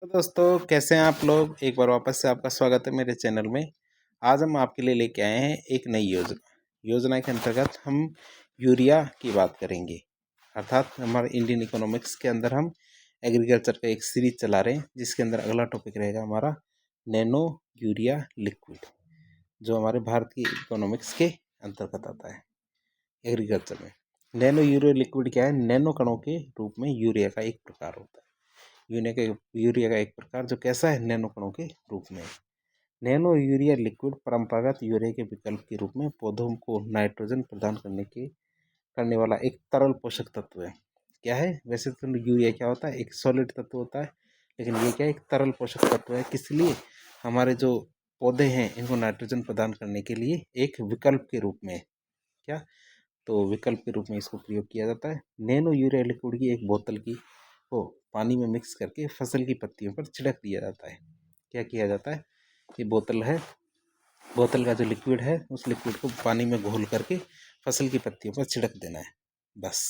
तो दोस्तों कैसे हैं आप लोग। एक बार वापस से आपका स्वागत है मेरे चैनल में। आज हम आपके लिए लेके आए हैं एक नई योजना के अंतर्गत हम यूरिया की बात करेंगे। अर्थात हमारे इंडियन इकोनॉमिक्स के अंदर हम एग्रीकल्चर का एक सीरीज चला रहे हैं, जिसके अंदर अगला टॉपिक रहेगा हमारा नैनो यूरिया लिक्विड, जो हमारे भारत की इकोनॉमिक्स के अंतर्गत आता है एग्रीकल्चर में। नैनो यूरिया लिक्विड क्या है? नैनो कणों के रूप में यूरिया का एक प्रकार होता है। यूरिया का एक प्रकार जो कैसा है? नैनो कणों के रूप में। नैनो यूरिया लिक्विड परंपरागत यूरिया के विकल्प के रूप में पौधों को नाइट्रोजन प्रदान करने वाला एक तरल पोषक तत्व है। क्या है? वैसे तो यूरिया क्या होता है? एक सॉलिड तत्व होता है, लेकिन ये क्या है? एक तरल पोषक तत्व है। किस लिए? हमारे जो पौधे हैं इनको नाइट्रोजन प्रदान करने के लिए एक विकल्प के रूप में। क्या? तो विकल्प के रूप में इसको प्रयोग किया जाता है। नैनो यूरिया लिक्विड की एक बोतल को पानी में मिक्स करके फसल की पत्तियों पर छिड़क दिया जाता है। क्या किया जाता है? ये बोतल है, बोतल का जो लिक्विड है उस लिक्विड को पानी में घोल करके फसल की पत्तियों पर छिड़क देना है, बस।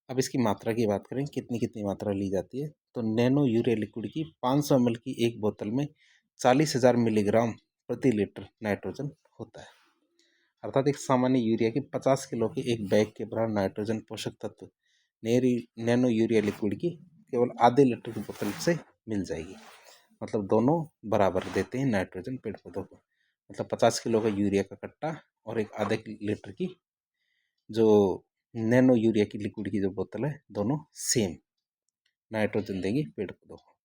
अब इसकी मात्रा की बात करें, कितनी कितनी मात्रा ली जाती है, तो नैनो यूरिया लिक्विड की 500 ml की एक बोतल में 40,000 मिलीग्राम प्रति लीटर नाइट्रोजन होता है। अर्थात एक सामान्य यूरिया के 50 किलो के एक बैग के बराबर नाइट्रोजन पोषक तत्व नैनो यूरिया लिक्विड की केवल आधे लीटर की बोतल से मिल जाएगी। मतलब दोनों बराबर देते हैं नाइट्रोजन पेड़ पौधों को। मतलब 50 किलो का यूरिया का कट्टा और एक आधे लीटर की जो नैनो यूरिया की लिक्विड की जो बोतल है, दोनों सेम नाइट्रोजन देंगी पेड़ पौधों को।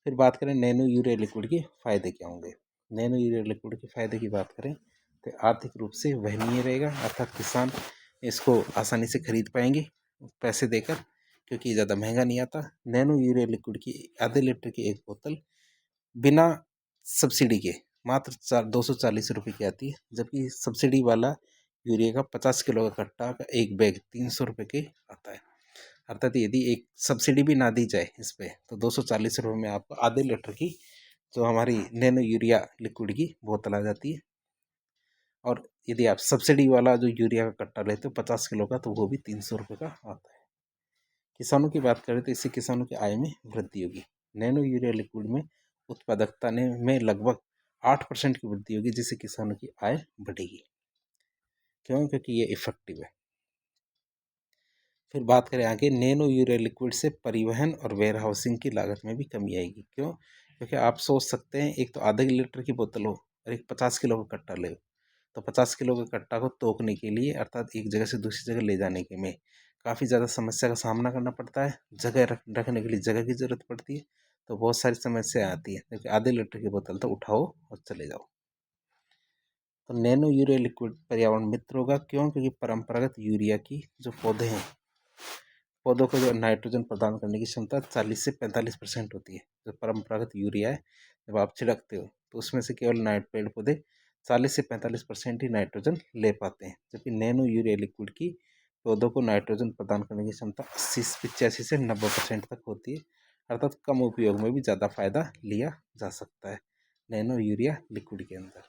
फिर बात करें नैनो यूरिया लिक्विड के फायदे क्या होंगे। नैनो यूरिया लिक्विड के फायदे की बात करें तो आर्थिक रूप से वहनीय रहेगा, अर्थात किसान इसको आसानी से खरीद पाएंगे पैसे देकर, क्योंकि ये ज़्यादा महंगा नहीं आता। नैनो यूरिया लिक्विड की आधे लीटर की एक बोतल बिना सब्सिडी के मात्र 240 रुपये की आती है, जबकि सब्सिडी वाला यूरिया का 50 किलो का कट्टा का एक बैग 300 रुपये के आता है। अर्थात यदि एक सब्सिडी भी ना दी जाए इस पर, तो 240 रुपये में आपको आधे लीटर की जो हमारी नैनो यूरिया लिक्विड की बोतल आ जाती है। और यदि आप सब्सिडी वाला जो यूरिया का कट्टा लेते हो 50 किलो का, तो वो भी 300 रुपये का आता है। किसानों की बात करें तो इससे किसानों की आय में वृद्धि होगी। नैनो यूरिया लिक्विड में उत्पादकता में लगभग 8% की वृद्धि होगी, जिससे किसानों की आय बढ़ेगी। क्यों? क्योंकि ये इफेक्टिव है। फिर बात करें आगे, नैनो यूरिया लिक्विड से परिवहन और वेयर हाउसिंग की लागत में भी कमी आएगी। क्यों? क्योंकि आप सोच सकते हैं, एक तो आधे लीटर की बोतल हो और एक 50 किलो का कट्टा ले, तो 50 किलो के कट्टा को तोकने के लिए, अर्थात एक जगह से दूसरी जगह ले जाने के में काफ़ी ज़्यादा समस्या का सामना करना पड़ता है। जगह रखने के लिए जगह की ज़रूरत पड़ती है, तो बहुत सारी समस्या आती है। क्योंकि आधे लीटर की बोतल तो उठाओ और चले जाओ। तो नैनो यूरिया लिक्विड पर्यावरण मित्र होगा। क्यों? क्योंकि परंपरागत यूरिया की जो पौधे हैं, पौधों को जो नाइट्रोजन प्रदान करने की क्षमता 40 से 45% होती है। जो परंपरागत यूरिया है, जब आप छिड़कते हो तो उसमें से केवल पेड़ पौधे 40 से 45% ही नाइट्रोजन ले पाते हैं, जबकि नैनो यूरिया लिक्विड की पौधों को नाइट्रोजन प्रदान करने की क्षमता 85 से 90% तक होती है। अर्थात कम उपयोग में भी ज़्यादा फायदा लिया जा सकता है नैनो यूरिया लिक्विड के अंदर।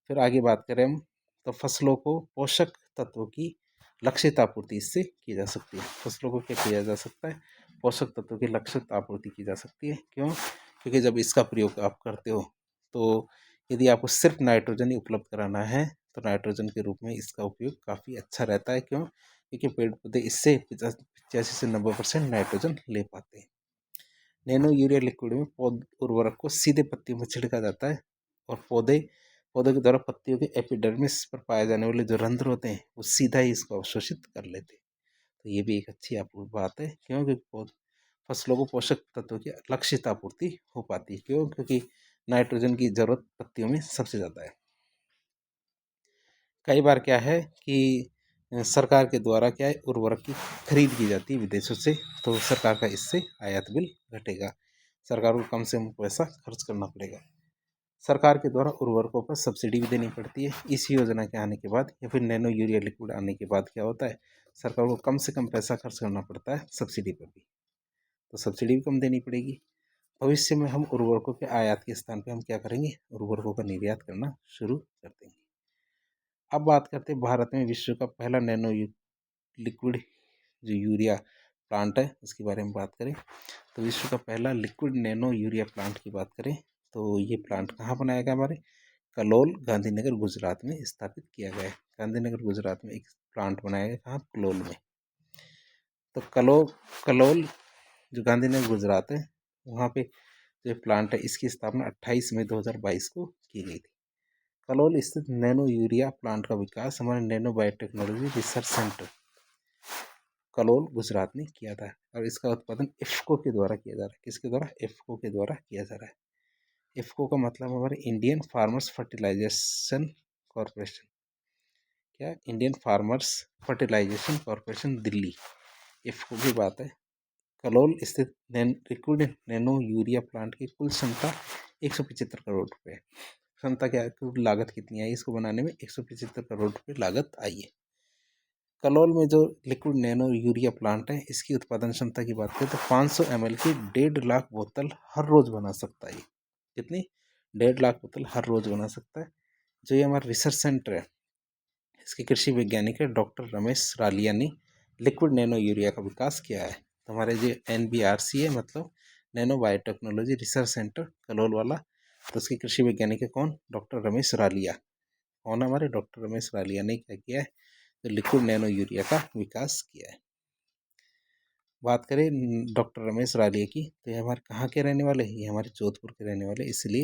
फिर आगे बात करें हम, तो फसलों को पोषक तत्वों की लक्षित आपूर्ति इससे की जा सकती है। फसलों को क्या किया जा सकता है? पोषक तत्वों की लक्षित आपूर्ति की जा सकती है। क्यों? क्योंकि जब इसका प्रयोग आप करते हो, तो यदि आपको सिर्फ नाइट्रोजन ही उपलब्ध कराना है, तो नाइट्रोजन के रूप में इसका उपयोग काफ़ी अच्छा रहता है। क्यों? क्योंकि पेड़ पौधे इससे 85 से 90% नाइट्रोजन ले पाते हैं। नैनो यूरिया लिक्विड में पौध उर्वरक को सीधे पत्तियों में छिड़का जाता है, और पौधों के द्वारा पत्तियों के एपिडर्मिस पर पाए जाने वाले जो रंध्र होते हैं, वो सीधा ही इसको अवशोषित कर लेते हैं। तो ये भी एक अच्छी बात है। क्योंकि फसलों को पोषक तत्वों की लक्षित आपूर्ति हो पाती है। क्यों? क्योंकि नाइट्रोजन की जरूरत पत्तियों में सबसे ज़्यादा है। कई बार क्या है कि सरकार के द्वारा क्या है, उर्वरक की खरीद की जाती है विदेशों से, तो सरकार का इससे आयात बिल घटेगा। सरकार को कम से कम पैसा खर्च करना पड़ेगा। सरकार के द्वारा उर्वरकों पर सब्सिडी भी देनी पड़ती है। इस योजना के आने के बाद या फिर नैनो यूरिया लिक्विड आने के बाद क्या होता है, सरकार को कम से कम पैसा खर्च करना पड़ता है सब्सिडी पर भी, तो सब्सिडी भी कम देनी पड़ेगी। भविष्य में हम उर्वरकों के आयात के स्थान पर हम क्या करेंगे, उर्वरकों का निर्यात करना शुरू कर देंगे। अब बात करते हैं भारत में विश्व का पहला नैनो लिक्विड जो यूरिया प्लांट है उसके बारे में बात करें तो विश्व का पहला लिक्विड नैनो यूरिया प्लांट की बात करें तो ये प्लांट कहाँ बनाया गया, हमारे कलोल गांधीनगर गुजरात में स्थापित किया गया है। गांधीनगर गुजरात में एक प्लांट बनाया गया, कहाँ, कलोल में। तो कलोल जो गांधीनगर गुजरात है वहाँ पे जो प्लांट है इसकी स्थापना 28 मई 2022 को की गई थी। कलोल स्थित नैनो यूरिया प्लांट का विकास हमारे nano biotechnology research centre Kalol Gujarat ने किया था और इसका उत्पादन इफ्को के द्वारा किया जा रहा है। किसके द्वारा? इफ्को के द्वारा किया जा रहा है। इफ्को का मतलब हमारे इंडियन फार्मर्स फर्टिलाइजेशन कॉरपोरेशन, क्या, Indian farmers fertilization corporation Delhi, IFFCO की बात है। कलोल स्थित लिक्विड नैनो यूरिया प्लांट की कुल क्षमता 175 करोड़ रुपए। क्षमता क्या है, लागत कितनी आई इसको बनाने में? 175 करोड़ रुपए लागत आई है। कलोल में जो लिक्विड नैनो यूरिया प्लांट है इसकी उत्पादन क्षमता की बात करें तो 500 ml की 1.5 लाख बोतल हर रोज बना सकता है। कितनी? 1.5 लाख बोतल हर रोज बना सकता है। जो ये हमारा रिसर्च सेंटर है इसके कृषि वैज्ञानिक है डॉक्टर रमेश रालिया ने लिक्विड नैनो यूरिया का विकास किया है। तो हमारे जो NBRC है मतलब nano biotechnology research centre Kalol वाला, तो उसके कृषि वैज्ञानिक है कौन? डॉक्टर रमेश रालिया। कौन? हमारे डॉक्टर रमेश रालिया ने क्या किया है? तो लिक्विड नैनो यूरिया का विकास किया है। बात करें डॉक्टर रमेश रालिया की तो ये हमारे कहाँ के रहने वाले हैं? ये हमारे जोधपुर के रहने वाले, इसलिए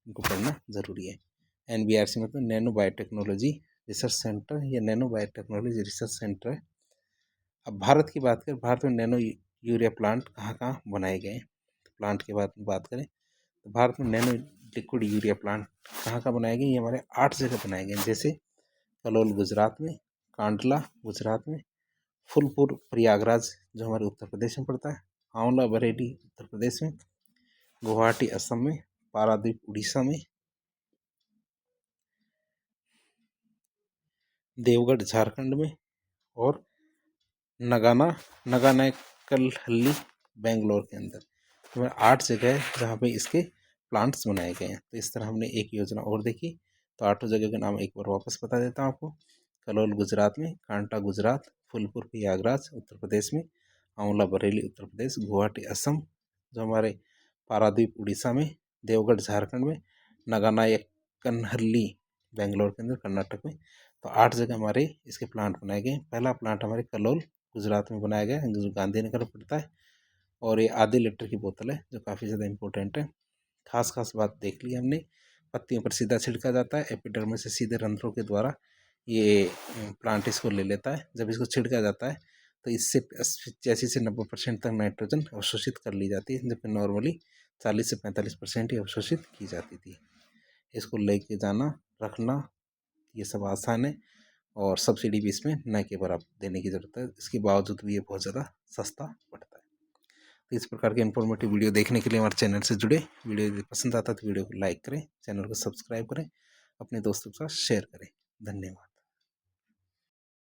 इनको पढ़ना जरूरी है। NBRC मतलब नैनो बायोटेक्नोलॉजी रिसर्च सेंटर, या नैनो बायोटेक्नोलॉजी रिसर्च सेंटर है। अब भारत की बात करें, भारत में नैनो यूरिया प्लांट कहाँ कहाँ बनाए गए हैं? प्लांट के बात करें तो भारत में नैनो लिक्विड यूरिया प्लांट कहाँ कहाँ बनाए गए? ये हमारे 8 जगह बनाए गए, जैसे कलोल गुजरात में, कांडला गुजरात में, फूलपुर प्रयागराज जो हमारे उत्तर प्रदेश में पड़ता है, आंवला बरेली उत्तर प्रदेश में, गुवाहाटी असम में, पारादीप उड़ीसा में, देवगढ़ झारखंड में, और नगानकलहल्ली बेंगलोर के अंदर। तो 8 जगह है जहाँ पे इसके प्लांट्स बनाए गए हैं। तो इस तरह हमने एक योजना और देखी। तो 8 जगह का नाम एक बार वापस बता देता हूँ आपको। कलोल गुजरात में, कांटा गुजरात, फूलपुर प्रयागराज उत्तर प्रदेश में, आंवला बरेली उत्तर प्रदेश, गुवाहाटी असम जो हमारे, पारादीप उड़ीसा में, देवगढ़ झारखंड में, नगानायक्कनहल्ली बेंगलोर के अंदर कर्नाटक में। तो 8 जगह हमारे इसके प्लांट बनाए गए। पहला प्लांट हमारे कलोल गुजरात में बनाया गया है जो गांधीनगर में पड़ता है, और ये आधे लीटर की बोतल है जो काफ़ी ज़्यादा इंपॉर्टेंट है। खास बात देख ली हमने, पत्तियों पर सीधा छिड़का जाता है, एपिडर्मिस से सीधे रंध्रों के द्वारा ये प्लांट इसको ले लेता है। जब इसको छिड़का जाता है तो इससे 85 से 90% तक नाइट्रोजन अवशोषित कर ली जाती है, जबकि नॉर्मली 40 से 45% ही अवशोषित की जाती थी। इसको लेके जाना, रखना, ये सब आसान है, और सब्सिडी भी इसमें न के बराबर देने की ज़रूरत है। इसके बावजूद भी ये बहुत ज़्यादा सस्ता पड़ता है। तो इस प्रकार के इन्फॉर्मेटिव वीडियो देखने के लिए हमारे चैनल से जुड़े। वीडियो यदि पसंद आता है तो वीडियो को लाइक करें, चैनल को सब्सक्राइब करें, अपने दोस्तों के साथ शेयर करें। धन्यवाद।